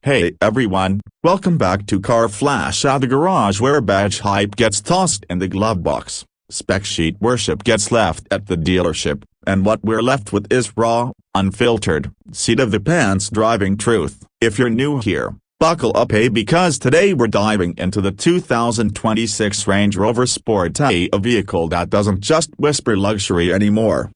Hey everyone, welcome back to Car Flash at the garage, where badge hype gets tossed in the glove box, spec sheet worship gets left at the dealership, and what we're left with is raw, unfiltered, seat-of-the-pants driving truth. If you're new here, buckle up, because today we're diving into the 2026 Range Rover Sport, a vehicle that doesn't just whisper luxury anymore.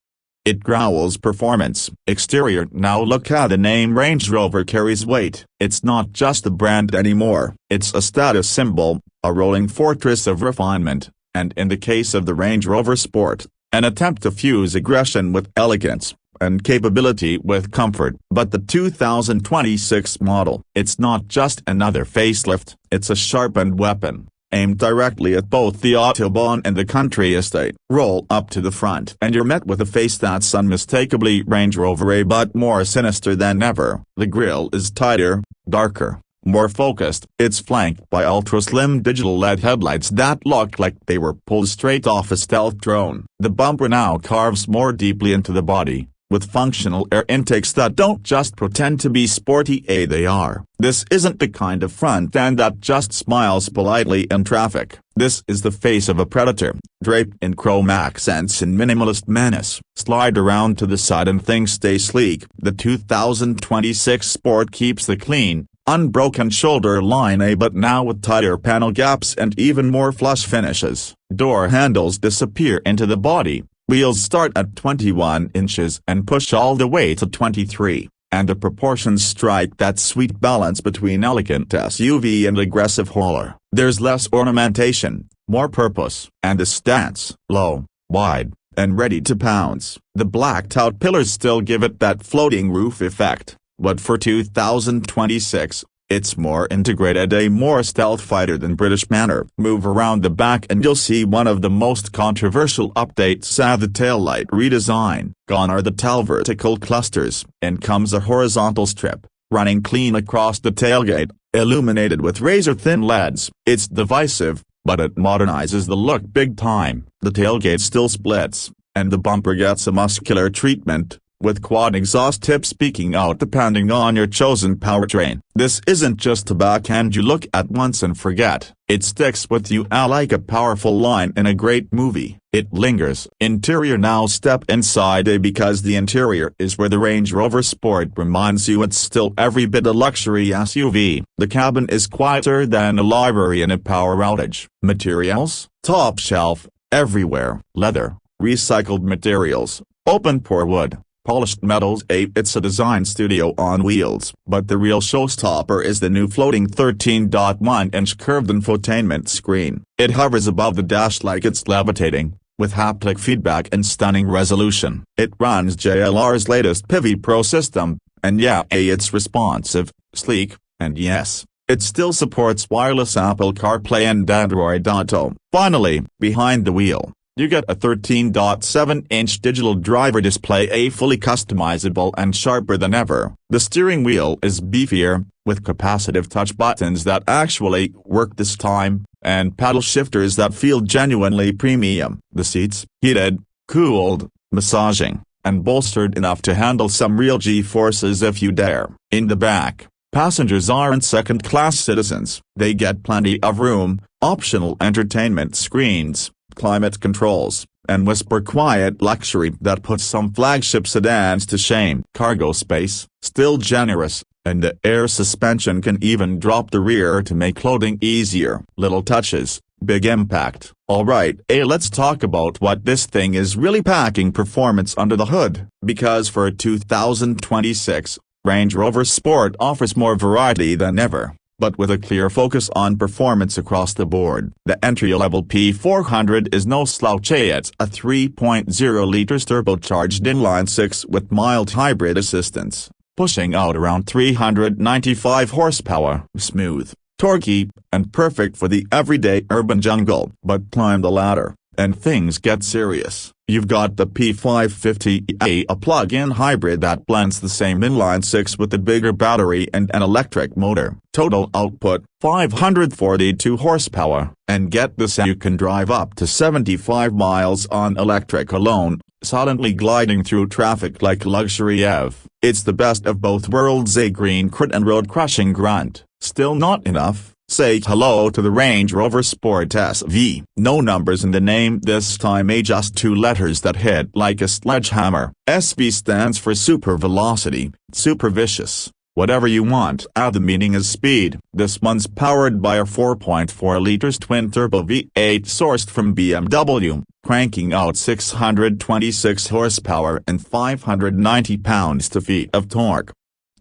It growls performance. Exterior. Now look how the name Range Rover carries weight. It's not just a brand anymore, it's a status symbol, a rolling fortress of refinement, and in the case of the Range Rover Sport, an attempt to fuse aggression with elegance, and capability with comfort. But the 2026 model, it's not just another facelift, it's a sharpened weapon, aimed directly at both the Autobahn and the country estate. Roll up to the front and you're met with a face that's unmistakably Range Rover, but more sinister than ever. The grille is tighter, darker, more focused. It's flanked by ultra-slim digital LED headlights that look like they were pulled straight off a stealth drone. The bumper now carves more deeply into the body, with functional air intakes that don't just pretend to be sporty, they are. This isn't the kind of front end that just smiles politely in traffic. This is the face of a predator, draped in chrome accents and minimalist menace. Slide around to the side and things stay sleek. The 2026 Sport keeps the clean, unbroken shoulder line, but now with tighter panel gaps and even more flush finishes. Door handles disappear into the body. Wheels start at 21 inches and push all the way to 23, and the proportions strike that sweet balance between elegant SUV and aggressive hauler. There's less ornamentation, more purpose, and the stance, low, wide, and ready to pounce. The blacked-out pillars still give it that floating roof effect, but for 2026, it's more integrated, a more stealth fighter than British manner. Move around the back and you'll see one of the most controversial updates: the taillight redesign. Gone are the tail vertical clusters, and comes a horizontal strip, running clean across the tailgate, illuminated with razor-thin LEDs. It's divisive, but it modernizes the look big time. The tailgate still splits, and the bumper gets a muscular treatment, with quad exhaust tips peeking out depending on your chosen powertrain. This isn't just a backhand you look at once and forget. It sticks with you like a powerful line in a great movie. It lingers. Interior. Now step inside, because the interior is where the Range Rover Sport reminds you it's still every bit a luxury SUV. The cabin is quieter than a library in a power outage. Materials? Top shelf, everywhere. Leather, recycled materials, open-pore wood, polished metals. It's a design studio on wheels. But the real showstopper is the new floating 13.1-inch curved infotainment screen. It hovers above the dash like it's levitating, with haptic feedback and stunning resolution. It runs JLR's latest Pivi Pro system, and it's responsive, sleek, and yes, it still supports wireless Apple CarPlay and Android Auto. Finally, behind the wheel, you get a 13.7-inch digital driver display, fully customizable and sharper than ever. The steering wheel is beefier, with capacitive touch buttons that actually work this time, and paddle shifters that feel genuinely premium. The seats, heated, cooled, massaging, and bolstered enough to handle some real G-forces if you dare. In the back, passengers aren't second-class citizens. They get plenty of room, optional entertainment screens, climate controls, and whisper quiet luxury that puts some flagship sedans to shame. Cargo space, still generous, and the air suspension can even drop the rear to make loading easier. Little touches, big impact. Alright, let's talk about what this thing is really packing: performance under the hood. Because for 2026, Range Rover Sport offers more variety than ever, but with a clear focus on performance across the board. The entry-level P400 is no slouch. It's a 3.0 liters turbocharged inline-six with mild hybrid assistance, pushing out around 395 horsepower. Smooth, torquey, and perfect for the everyday urban jungle. But climb the ladder, and things get serious. You've got the P550e, a plug-in hybrid that blends the same inline-six with a bigger battery and an electric motor. Total output, 542 horsepower. And get this, you can drive up to 75 miles on electric alone, silently gliding through traffic like luxury Ev. It's the best of both worlds, a green crit and road-crushing grunt. Still not enough? Say hello to the Range Rover Sport SV. No numbers in the name this time, just two letters that hit like a sledgehammer. SV stands for super velocity, super vicious. Whatever you want, the meaning is speed. This one's powered by a 4.4 liters twin-turbo V8 sourced from BMW, cranking out 626 horsepower and 590 pounds-feet of torque.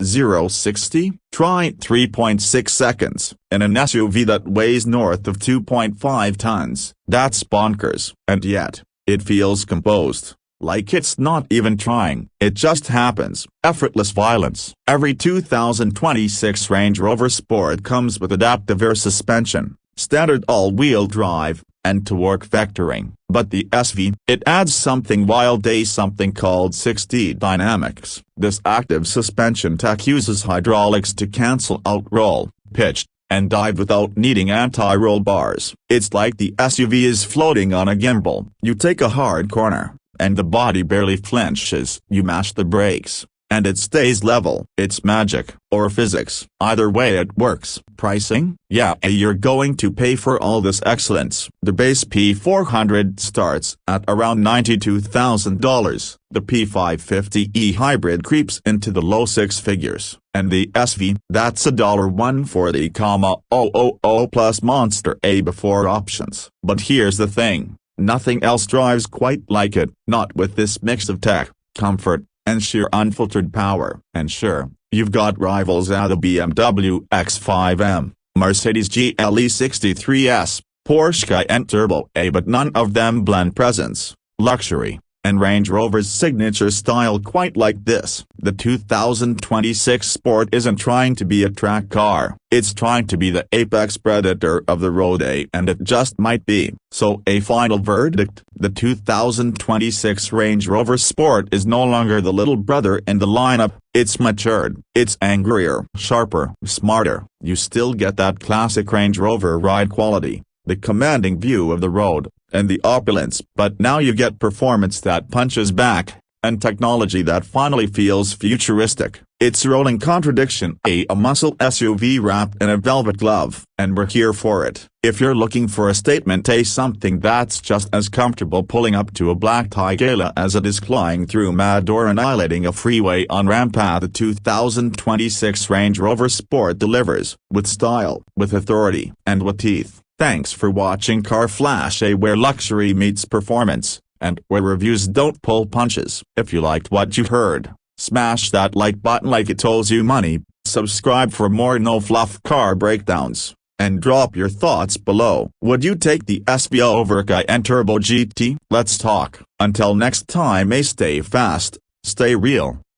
0-60? Try 3.6 seconds, in an SUV that weighs north of 2.5 tons. That's bonkers. And yet, it feels composed. Like it's not even trying. It just happens. Effortless violence. Every 2026 Range Rover Sport comes with adaptive air suspension, standard all-wheel drive, and torque vectoring. But the SV, it adds something wild, something called 6D dynamics. This active suspension tech uses hydraulics to cancel out roll, pitch, and dive without needing anti-roll bars. It's like the SUV is floating on a gimbal. You take a hard corner, and the body barely flinches. You mash the brakes, and it stays level. It's magic, or physics. Either way it works. Pricing? Yeah, you're going to pay for all this excellence. The base P400 starts at around $92,000. The P550e hybrid creeps into the low six figures. And the SV, that's $140,000 plus Monster A before options. But here's the thing. Nothing else drives quite like it, not with this mix of tech, comfort, and sheer unfiltered power. And sure, you've got rivals the BMW X5M, Mercedes GLE 63S, Porsche Cayenne Turbo A, but none of them blend presence, luxury, and Range Rover's signature style quite like this. The 2026 Sport isn't trying to be a track car, it's trying to be the apex predator of the road, and it just might be. So a final verdict, the 2026 Range Rover Sport is no longer the little brother in the lineup, it's matured, it's angrier, sharper, smarter. You still get that classic Range Rover ride quality, the commanding view of the road, and the opulence, but now you get performance that punches back, and technology that finally feels futuristic. It's rolling contradiction, a muscle SUV wrapped in a velvet glove, and we're here for it. If you're looking for a statement, something that's just as comfortable pulling up to a black tie gala as it is flying through mad or annihilating a freeway on-ramp, the 2026 Range Rover Sport delivers, with style, with authority, and with teeth. Thanks for watching Car Flash, where luxury meets performance, and where reviews don't pull punches. If you liked what you heard, smash that like button like it owes you money, subscribe for more no-fluff car breakdowns, and drop your thoughts below. Would you take the SV over Cayenne Turbo GT? Let's talk. Until next time, stay fast, stay real.